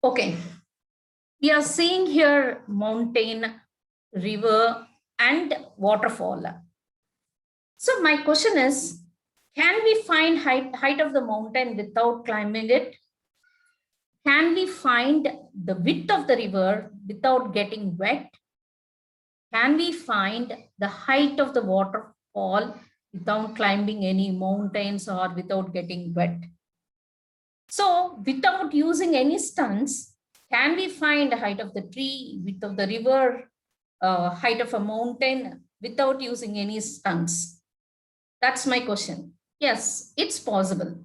Okay, we are seeing here mountain, river, and waterfall. So my question is, can we find height of the mountain without climbing it? Can we find the width of the river without getting wet? Can we find the height of the waterfall without climbing any mountains or without getting wet? So without using any stunts, can we find the height of the tree, width of the river, height of a mountain without using any stunts? That's my question. Yes, it's possible.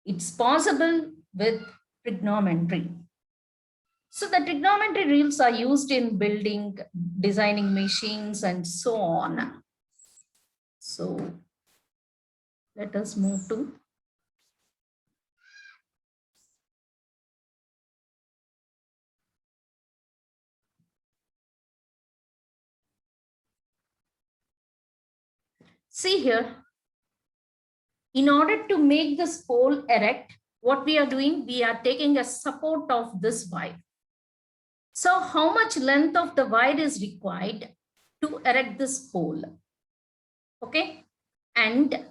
It's possible with trigonometry. So the trigonometry rules are used in building, designing machines, and so on. So let us move to. See here, in order to make this pole erect, what we are doing, we are taking a support of this wire. So how much length of the wire is required to erect this pole? Okay. And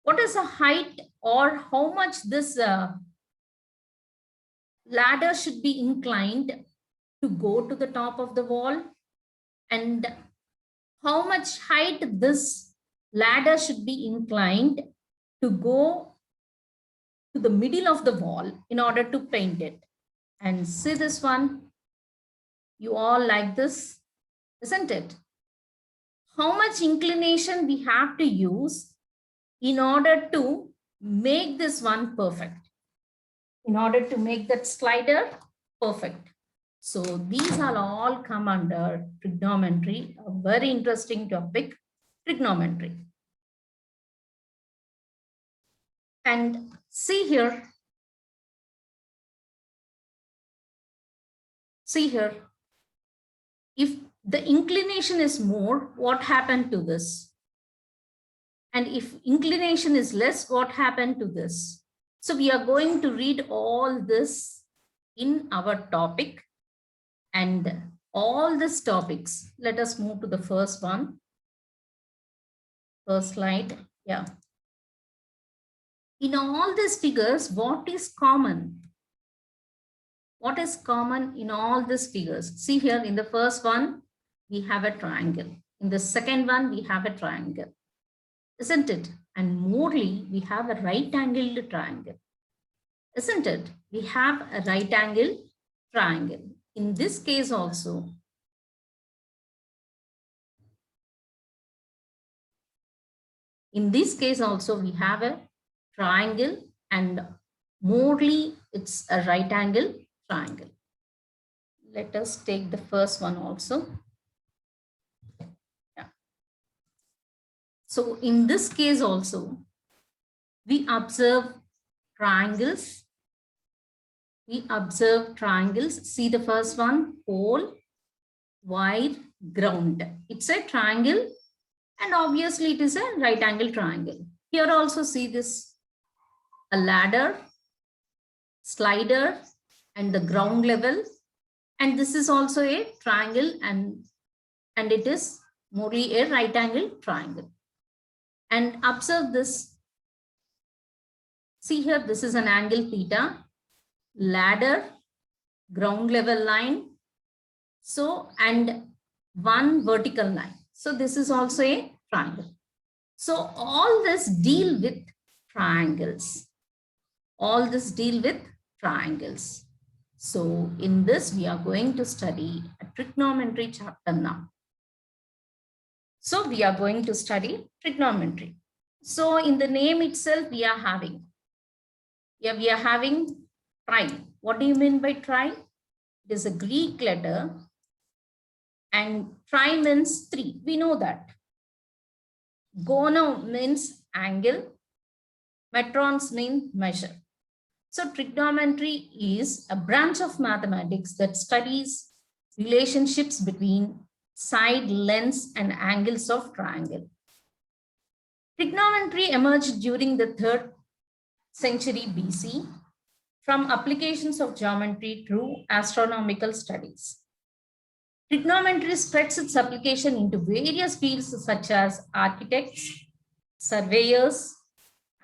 what is the height or how much this ladder should be inclined to go to the top of the wall? And how much height this ladder should be inclined to go to the middle of the wall in order to paint it? And see this one, you all like this, isn't it? How much inclination we have to use in order to make this one perfect, in order to make that slider perfect. So these are all come under trigonometry, a very interesting topic, trigonometry. And see here, if the inclination is more, what happened to this? And if inclination is less, what happened to this? So we are going to read all this in our topic, and all these topics. Let us move to the first one. First slide. Yeah. In all these figures, what is common? What is common in all these figures? See here, in the first one, we have a triangle. In the second one, we have a triangle, isn't it? And morely, we have a right-angled triangle, isn't it? We have a right-angled triangle. In this case also, we have a triangle, and morely it's a right angle triangle. Let us take the first one also. Yeah. So in this case also, we observe triangles. See the first one, pole, wire, ground. It's a triangle, and obviously it is a right angle triangle. Here also see this, a ladder, slider, and the ground level. And this is also a triangle, and it is morely a right angle triangle. And observe this. See here, this is an angle theta, ladder, ground level line. So, and one vertical line. So this is also a triangle. So all this deal with triangles. All this deal with triangles. So in this, we are going to study a trigonometry chapter now. So we are going to study trigonometry. So in the name itself, we are having tri. What do you mean by tri? It is a Greek letter, and tri means 3. We know that. Gono means angle. Metrons mean measure. So trigonometry is a branch of mathematics that studies relationships between side, lengths, and angles of triangle. Trigonometry emerged during the 3rd century BC from applications of geometry to astronomical studies. Trigonometry spreads its application into various fields such as architects, surveyors,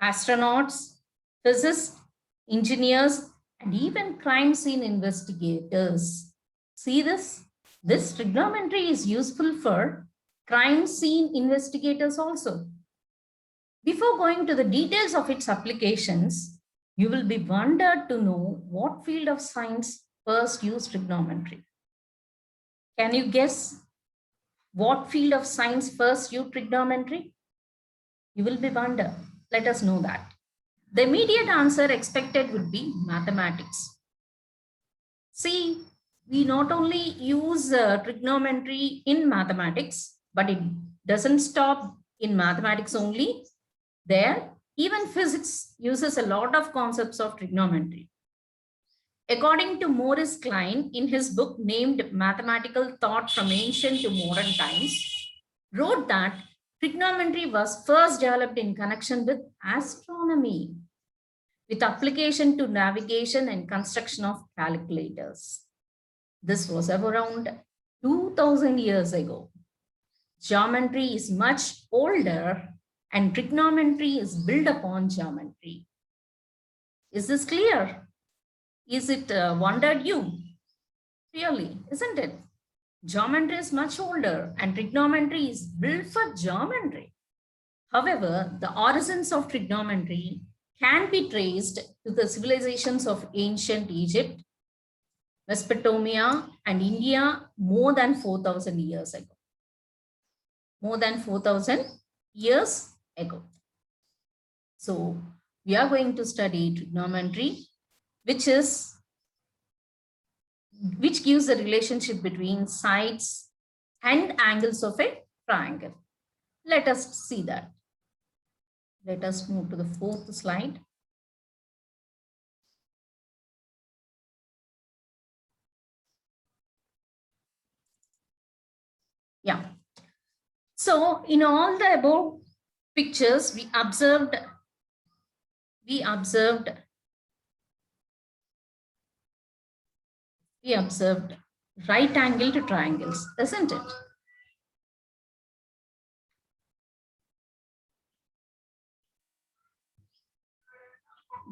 astronauts, physicists, engineers, and even crime scene investigators. See this? This trigonometry is useful for crime scene investigators also. Before going to the details of its applications, you will be wondered to know what field of science first used trigonometry. Can you guess what field of science first used trigonometry? You will be wondered. Let us know that. The immediate answer expected would be mathematics. See, we not only use trigonometry in mathematics, but it doesn't stop in mathematics only. There, even physics uses a lot of concepts of trigonometry. According to Maurice Klein, in his book named Mathematical Thought from Ancient to Modern Times, wrote that trigonometry was first developed in connection with astronomy, with application to navigation and construction of calculators. This was around 2000 years ago. Geometry is much older and trigonometry is built upon geometry. Is this clear? Is it wondered you? Really, isn't it? Geometry is much older and trigonometry is built for geometry. However, the origins of trigonometry can be traced to the civilizations of ancient Egypt, Mesopotamia, and India more than 4,000 years ago. More than 4,000 years ago. So we are going to study trigonometry, which gives the relationship between sides and angles of a triangle. Let us see that. Let us move to the fourth slide. Yeah. So in all the above pictures, we observed right angle to triangles, isn't it?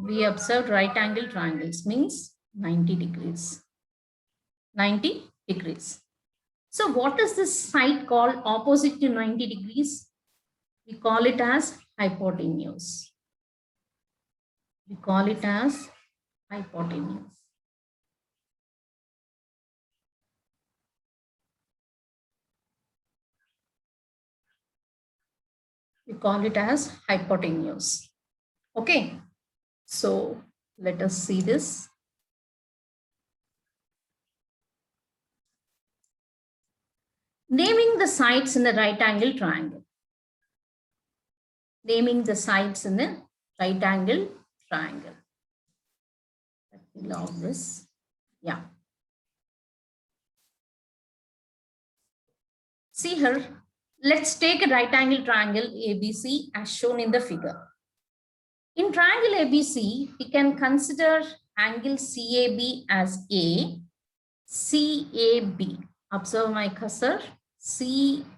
We observed right angle triangles, means 90 degrees. 90 degrees. So what is this side called opposite to 90 degrees? We call it as hypotenuse. We call it as hypotenuse. We call it as hypotenuse. Okay, so let us see this. Naming the sides in the right angle triangle. Naming the sides in the right angle triangle. Let me log this. Yeah. See here, let's take a right angle triangle ABC as shown in the figure. In triangle ABC, we can consider angle CAB as A, CAB. Observe my cursor, CAB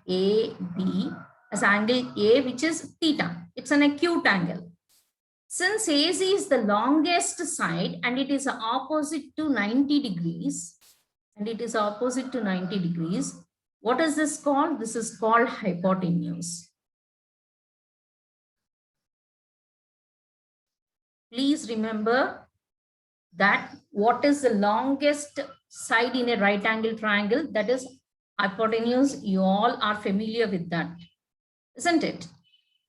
as angle A, which is theta. It's an acute angle. Since AC is the longest side and it is opposite to 90 degrees, what is this called? This is called hypotenuse. Please remember that what is the longest side in a right angle triangle? That is hypotenuse. You all are familiar with that, isn't it?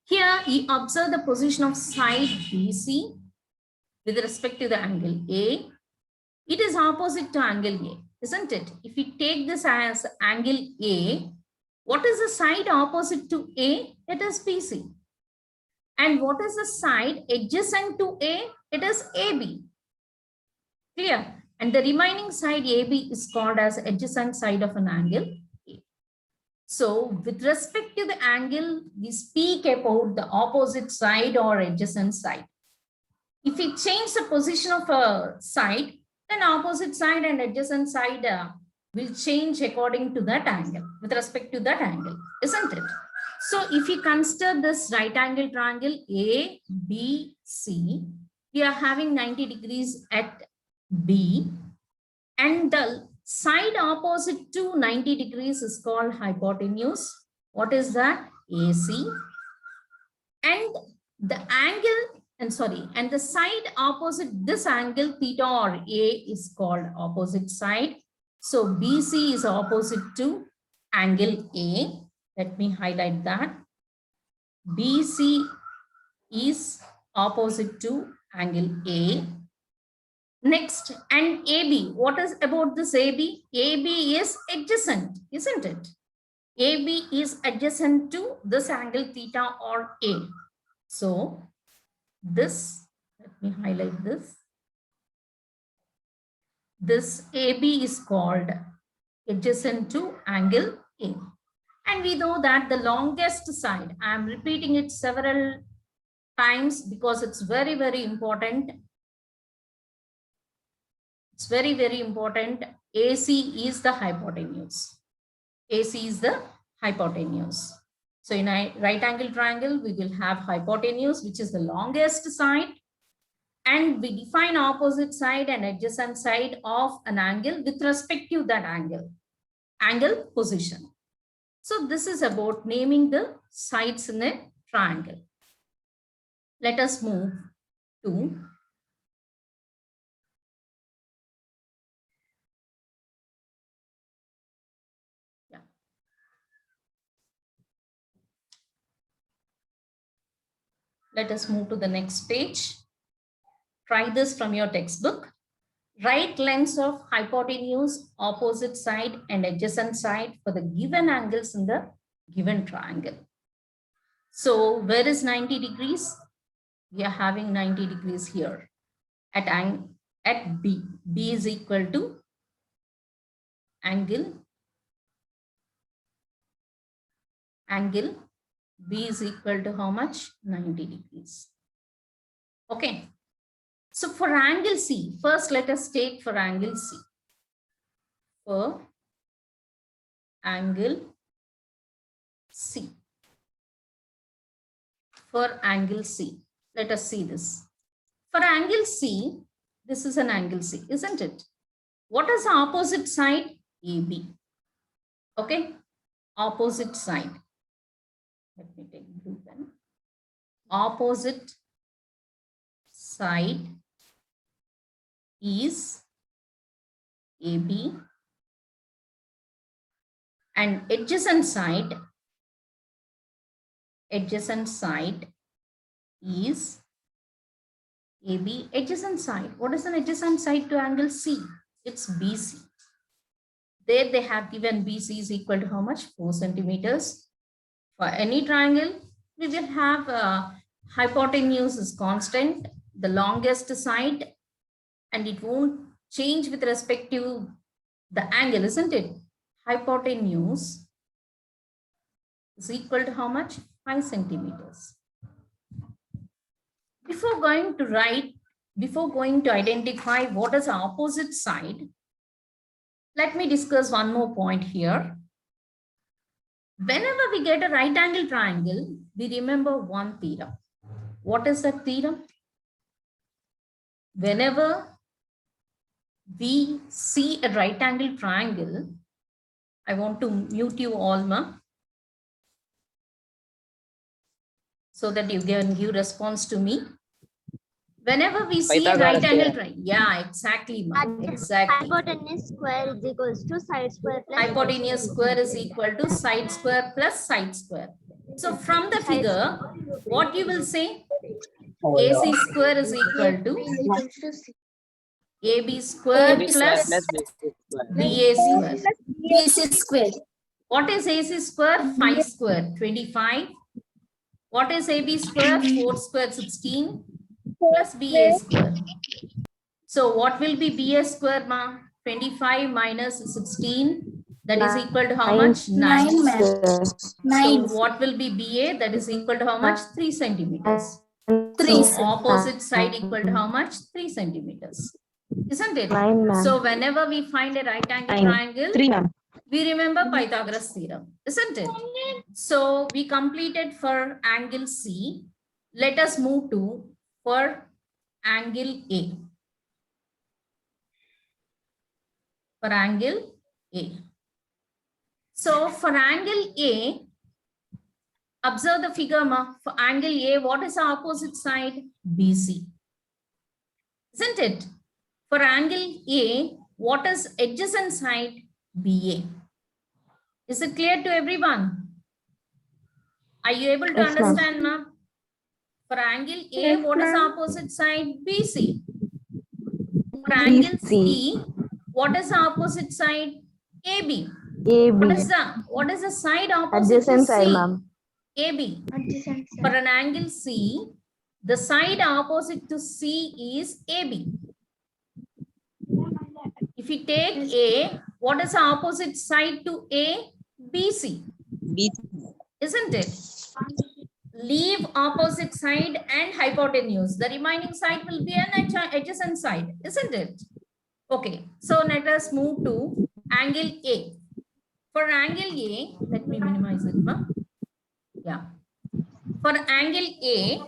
Here you observe the position of side BC with respect to the angle A. It is opposite to angle A, isn't it? If we take this as angle A, what is the side opposite to A? It is BC. And what is the side adjacent to A? It is AB. Clear? And the remaining side AB is called as adjacent side of an angle A. So with respect to the angle, we speak about the opposite side or adjacent side. If we change the position of a side, then opposite side and adjacent side will change according to that angle, with respect to that angle, isn't it? So if you consider this right angle triangle ABC, we are having 90 degrees at B, and the side opposite to 90 degrees is called hypotenuse. What is that? AC. And the angle, and the side opposite this angle theta or A is called opposite side. So BC is opposite to angle A. Let me highlight that. BC is opposite to angle A. Next, and AB. What is about this AB? AB is adjacent, isn't it? AB is adjacent to this angle theta or A. So this, let me highlight this. This AB is called adjacent to angle A. And we know that the longest side, I am repeating it several times because it's very, very important. It's very, very important. AC is the hypotenuse. AC is the hypotenuse. So in a right angle triangle, we will have hypotenuse, which is the longest side. And we define opposite side and adjacent side of an angle with respect to that angle position. So this is about naming the sides in a triangle. Let us move to Let us move to the next page. Try this from your textbook. Write lengths of hypotenuse, opposite side and adjacent side for the given angles in the given triangle. So where is 90 degrees? We are having 90 degrees here at B. B is equal to angle B is equal to how much? 90 degrees. Okay. So for angle C, first let us take for angle C. For angle C. For angle C. Let us see this. For angle C, this is an angle C, isn't it? What is the opposite side? AB. Okay. Opposite side. Let me take blue pen. Opposite side is AB and adjacent side is AB. Adjacent side. What is an adjacent side to angle C? It's BC. There they have given BC is equal to how much? 4 centimeters. For any triangle, we will have hypotenuse is constant, the longest side, and it won't change with respect to the angle, isn't it? Hypotenuse is equal to how much? 5 centimeters. Before going to identify what is the opposite side, let me discuss one more point here. Whenever we get a right angle triangle, we remember one theorem. What is that theorem? Whenever we see a right angle triangle, I want to mute you all, ma, so that you can give response to me. Whenever we see a right angle triangle, yeah, exactly, ma, exactly. Hypotenuse square is equals to side square plus hypotenuse square is equal to side square plus side square. So from the figure, what you will say? AC square is equal to AB square plus BA square. AC square. What is AC square? 5 square, 25. What is AB square? 4 square, 16 plus BA square. So what will be BA square, ma? 25 minus 16. That is equal to how much? 9. 9. So what will be BA? That is equal to how much? 3 centimeters. Three. So opposite side equal to how much? 3 centimeters. Isn't it? 9, ma'am. So whenever we find a right angle 9. triangle, 3, ma'am. we remember Pythagoras theorem, isn't it? So we completed for angle C. Let us move to for angle A. For angle A. So for angle A, observe the figure, ma. For angle A, what is the opposite side? BC. Isn't it? For angle A, what is adjacent side? BA. Is it clear to everyone? Are you able to Yes, ma'am. understand, ma'am? For angle A, what is the opposite side? BC. For angle C, what is the opposite side? AB. AB. What is the side opposite Adjacent to side, C? ma'am. AB. For an angle C, the side opposite to C is AB. If we take A, what is the opposite side to A? BC. Isn't it? Leave opposite side and hypotenuse. The remaining side will be an adjacent side, isn't it? Okay, so let us move to angle A. For angle A, let me minimize it, ma. Yeah. For angle A,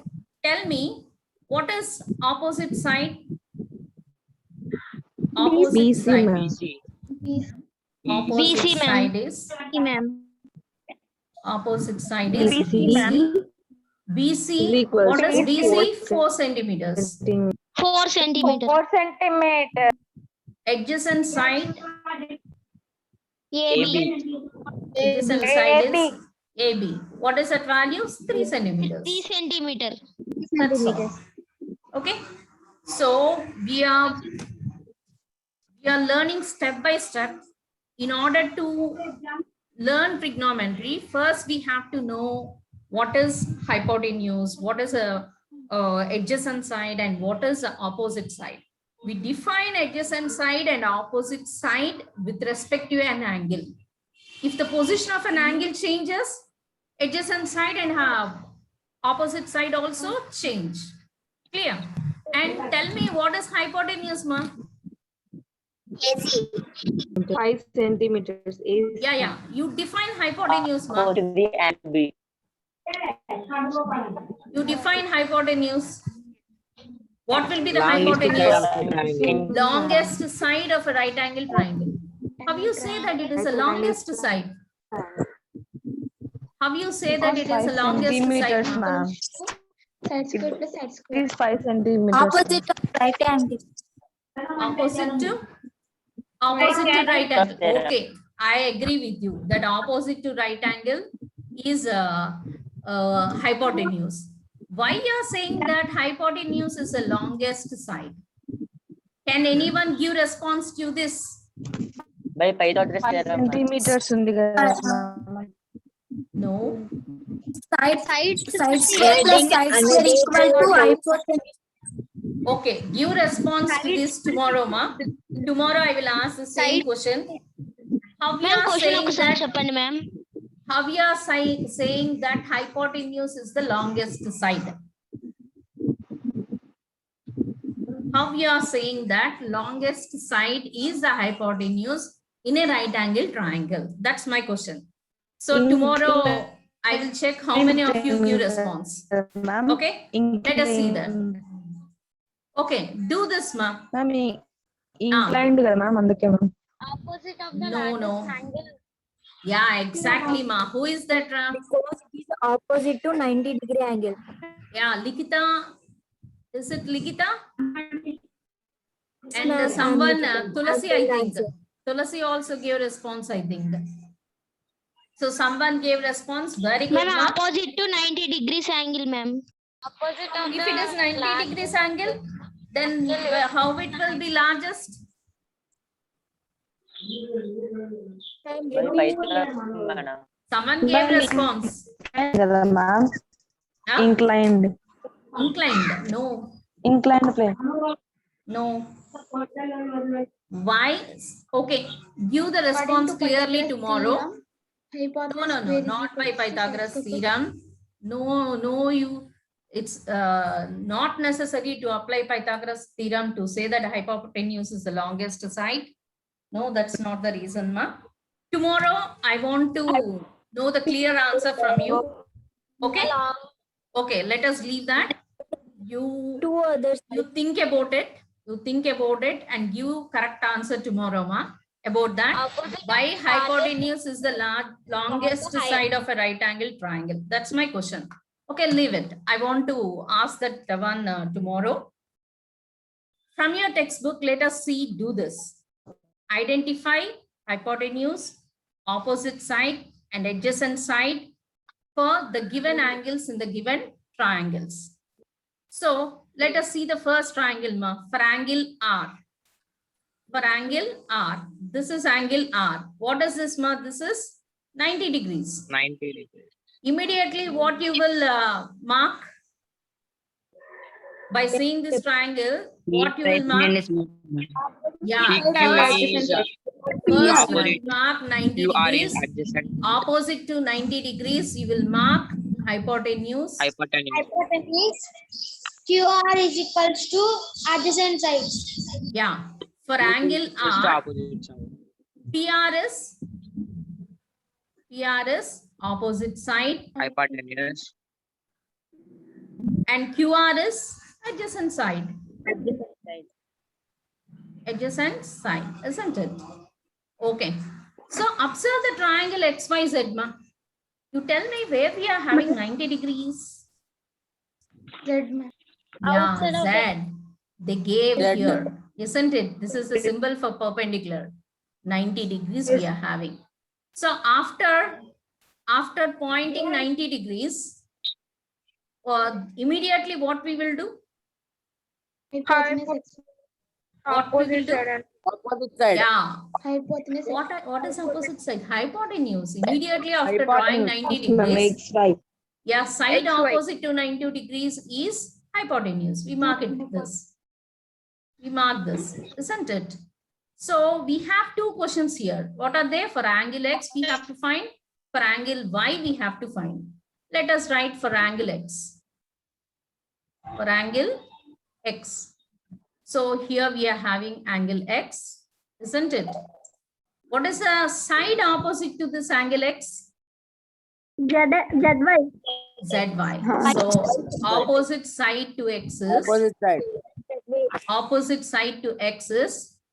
tell me what is opposite side? Opposite BC, side. ma'am. Opposite BC, ma'am. side is Ma'am. opposite side is BC, BC. is BC, equal what is to BC? 4 4 centimeters. 4 centimeters. 4 centimeters. Adjacent side, AB. adjacent side is AB. What is that value? 3 centimeters. 3 centimeters. That's all. Okay. So we are learning step by step. In order to learn trigonometry, first we have to know what is hypotenuse, what is a adjacent side, and what is the opposite side. We define adjacent side and opposite side with respect to an angle. If the position of an angle changes, adjacent side and opposite side also change. Clear? And tell me what is hypotenuse, ma? 5 centimeters. AC. Yeah. You define hypotenuse, ma. You define hypotenuse. What will be the hypotenuse? Longest side of a right angle triangle. How you say that it is the longest side? How you say that it is the longest centimeters, side? ma'am. Side square plus side It square. is 5 centimeters. Opposite of right angle. Opposite to right angle. Okay, I agree with you that opposite to right angle is hypotenuse. Why you are saying that hypotenuse is the longest side? Can anyone give response to this? By Pythagoras 5 theorem. centimeters ఉంది కదా, ma'am. No. Side square plus side square equal to hypotenuse. Okay, give response to this tomorrow, ma. Tomorrow I will ask the same question. How you Ma'am, are question saying ఒకసారి that? చెప్పండి ma'am. How you are saying that hypotenuse is the longest side? How you are saying that longest side is the hypotenuse in a right angle triangle? That's my question. So tomorrow I will check how many of you give response. Ma'am. Okay, let us see that. Okay, do this, ma. Ma'am, inclined కదా ma'am, అందుకే ma'am. Opposite of the No, largest no. angle. Yeah, exactly, ma. Who is that? Because it is opposite to 90-degree angle. Yeah, Likita. Is it Likita? And ma'am, someone, I'm Tulasi, I Likita. think. Tulasi also gave response, I think. So someone gave response. Very good, Ma'am, ma. opposite to 90 degrees angle, ma'am. Opposite of If it is 90 degrees angle, then how it will be largest? By Pythagoras, madam. Someone gave response. కదా ma'am. Huh? Inclined. Inclined. No. Inclined plane. No. Why? Okay. Give the response clearly tomorrow. No, not by Pythagoras theorem. No, you. it's not necessary to apply Pythagoras theorem to say that hypotenuse is the longest side. No, that's not the reason, ma. Tomorrow, I want to know the clear answer from you. Okay? Okay, let us leave that. You think about it. You think about it and give correct answer tomorrow, ma. About that. Why hypotenuse is the longest side of a right angle triangle? That's my question. Okay, leave it. I want to ask that one tomorrow. From your textbook, let us see, do this. Identify hypotenuse, opposite side and adjacent side for the given angles in the given triangles. So let us see the first triangle, ma, for angle R. For angle R, this is angle R. What is this, ma? This is 90 degrees. 90 degrees. Immediately, what you will mark by seeing this triangle, what you will mark? Yeah, first you will mark 90 You are in degrees. adjacent Opposite to 90 degrees, you will mark hypotenuse. hypotenuse. Hypotenuse QR is equals to adjacent sides. Yeah, for angle Just the R, opposite side. PR is opposite side Hypotenuse. and QR is adjacent side. Adjacent side, isn't it? Okay. So observe the triangle XYZ, ma. You tell me where we are having 90 degrees. Z. Yeah, Outside of Z. They gave Z. here, isn't it? This is the symbol for perpendicular. 90 degrees we are having. So after pointing 90 degrees, immediately what we will do? Hypotenuse. What we will do? Opposite side. Yeah. Hypotenuse. What is opposite side? Hypotenuse. Immediately after drawing 90 degrees. Yeah, side opposite to 90 degrees is hypotenuse. We mark it this. We mark this, isn't it? So we have two questions here. What are they? For angle X, we have to find. For angle Y, we have to find. Let us write for angle X. For angle X. So here we are having angle X, isn't it? What is the side opposite to this angle X? ZY. ZY. So opposite side to X is Opposite side.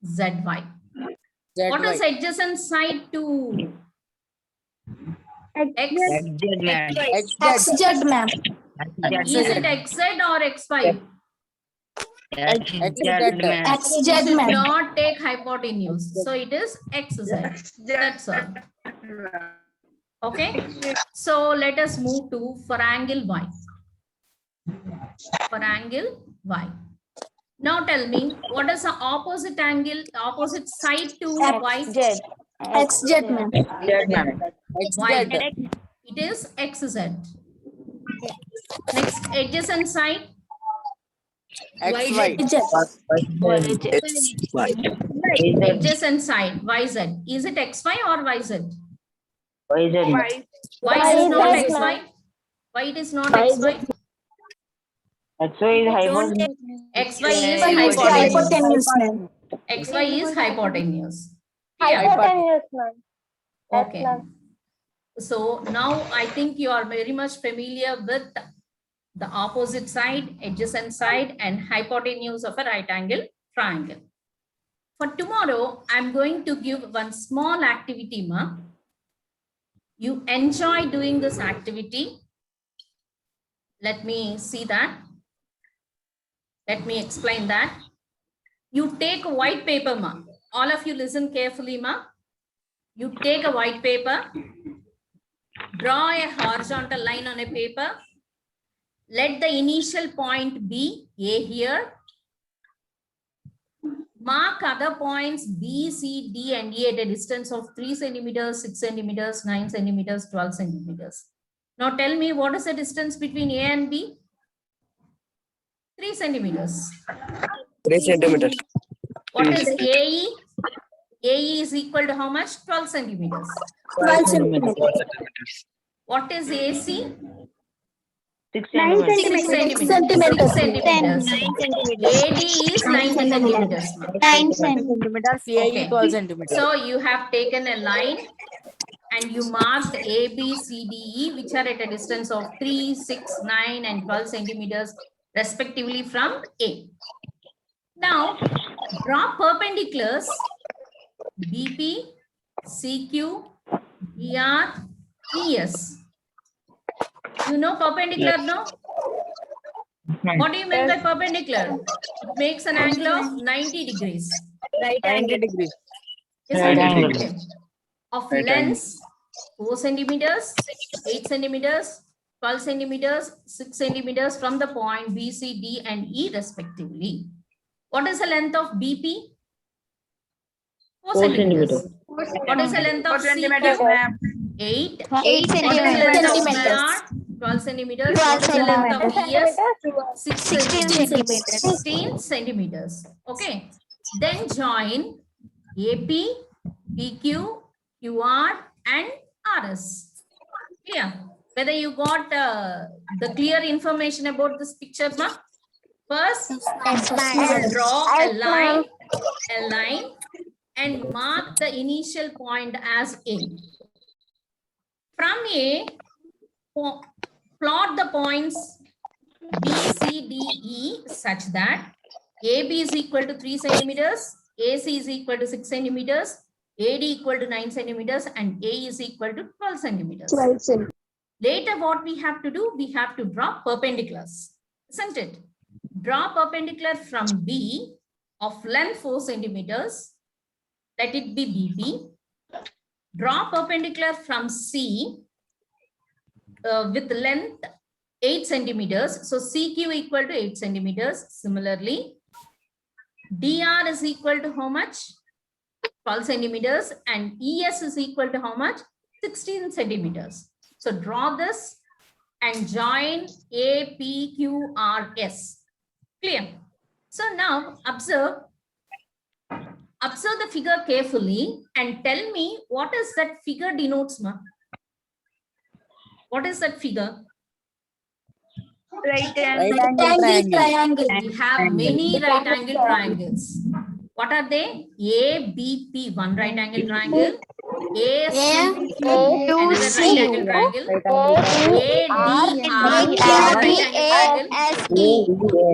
ZY. Z. What is adjacent side to X? XZ, ma'am. Is it XZ or XY? XZ, You ma'am. not take hypotenuse. So it is XZ. That's all. Okay. So let us move to for angle Y. For angle Y. Now tell me, what is the opposite angle, opposite side to Y? XZ, ma'am. Y. XZ. It is XZ. Next, adjacent side. XY. Adjacent side, YZ. Is it XY or YZ? Why it is not XY? Why it is not XY? XY is hypotenuse. ma'am. XY is hypotenuse. Hypotenuse, ma'am. Okay. So now I think you are very much familiar with the opposite side, adjacent side, and hypotenuse of a right angle triangle. For tomorrow, I'm going to give one small activity, ma. You enjoy doing this activity. Let me see that. Let me explain that. You take a white paper, ma. All of you listen carefully, ma. You take a white paper, draw a horizontal line on a paper. Let the initial point be A here. Mark other points B, C, D, and E at a distance of 3 centimeters, 6 centimeters, 9 centimeters, 12 centimeters. Now tell me, what is the distance between A and B? 3 centimeters. 3 centimeters. What is AE? AE is equal to how much? 12 centimeters. 12 centimeters. What is AC? 6 9 centimeters. centimeters. 6 centimeters. 9 centimeters. AD is 90 centimeters. ma'am. 9 centimeters, AE Okay. 12 centimeters. So you have taken a line and you marked A, B, C, D, E, which are at a distance of 3, 6, 9, and 12 centimeters respectively from A. Now, draw perpendiculars BP, CQ, DR, ES. You know perpendicular, no? What do you mean by perpendicular? It makes an angle of 90 degrees. Right 90 degrees. Isn't Right it? angle. Okay. Of Right lengths, 4 centimeters, 8 centimeters, 12 centimeters, 6 centimeters from the point B, C, D, and E respectively. What is the length of BP? 4 centimeters. What is the length of CQ? 8. 8 What is the length of centimeters. PR? 12 centimeters. 12 What is the length of centimeters. ES? 16 centimeters. 16 centimeters. Okay. Then join AP, PQ, QR, and RS. Clear? Whether you got the clear information about this picture, ma? First, Yes, you ma'am. will draw a line and mark the initial point as A. From A, plot the points B, C, D, E such that AB is equal to 3 centimeters, AC is equal to 6 centimeters, AD equal to 9 centimeters, and A is equal to 12 centimeters. Later, what we have to do, we have to draw perpendiculars, isn't it? Draw perpendicular from B of length 4 centimeters. Let it be BP. Draw perpendicular from C with length 8 centimeters. So CQ equal to 8 centimeters. Similarly, DR is equal to how much? 12 centimeters. And ES is equal to how much? 16 centimeters. So draw this and join APQRS. Clear? So now observe the figure carefully and tell me what is that figure denotes, ma? What is that figure? Right Triangle. triangle. We have many right angle triangles. What are they? ABP, one right angle triangle. ACQ, another right angle triangle. ADR, right angle triangle.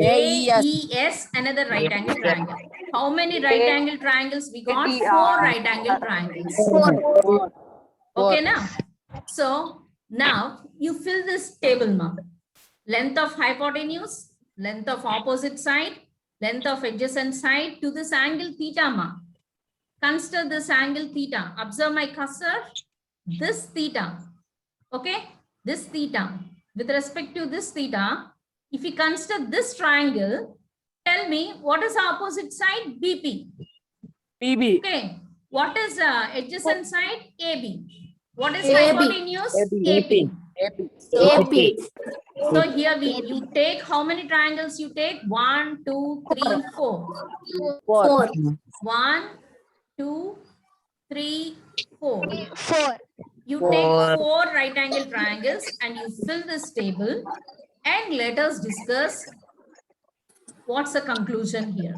AES, another right angle triangle. How many right angle triangles we got? 4 right angle triangles. Okay, now. So now you fill this table, ma. Length of hypotenuse, length of opposite side, length of adjacent side to this angle theta, ma. Consider this angle theta. Observe my cursor. This theta. Okay, this theta. With respect to this theta, if you consider this triangle, tell me what is the opposite side? BP. PB. Okay. What is adjacent side? AB. What is AB. hypotenuse? AB. AP. So here you take how many triangles you take? 1, 2, 3, 4. 4. 1, 2, 3, 4. 4. You take 4 right angle triangles and you fill this table and let us discuss what's the conclusion here.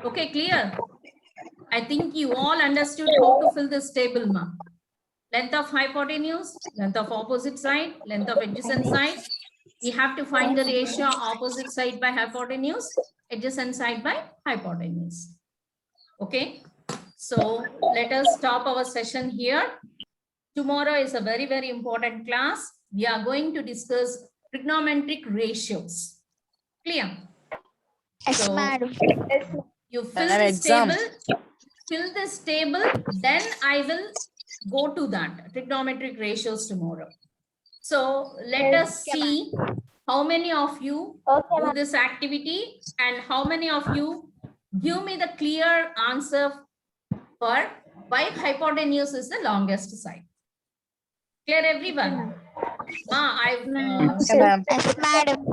Okay, clear? I think you all understood how to fill this table, ma. Length of hypotenuse, length of opposite side, length of adjacent side. We have to find the ratio opposite side by hypotenuse, adjacent side by hypotenuse. Okay, so let us stop our session here. Tomorrow is a very, very important class. We are going to discuss trigonometric ratios. Clear? Yes, So, madam. you fill Madam, this exam. table, then I will go to that trigonometric ratios tomorrow. So let us see how many of you do this activity and how many of you give me the clear answer for why hypotenuse is the longest side. Clear, everyone? Yes, ma'am. Yes, madam.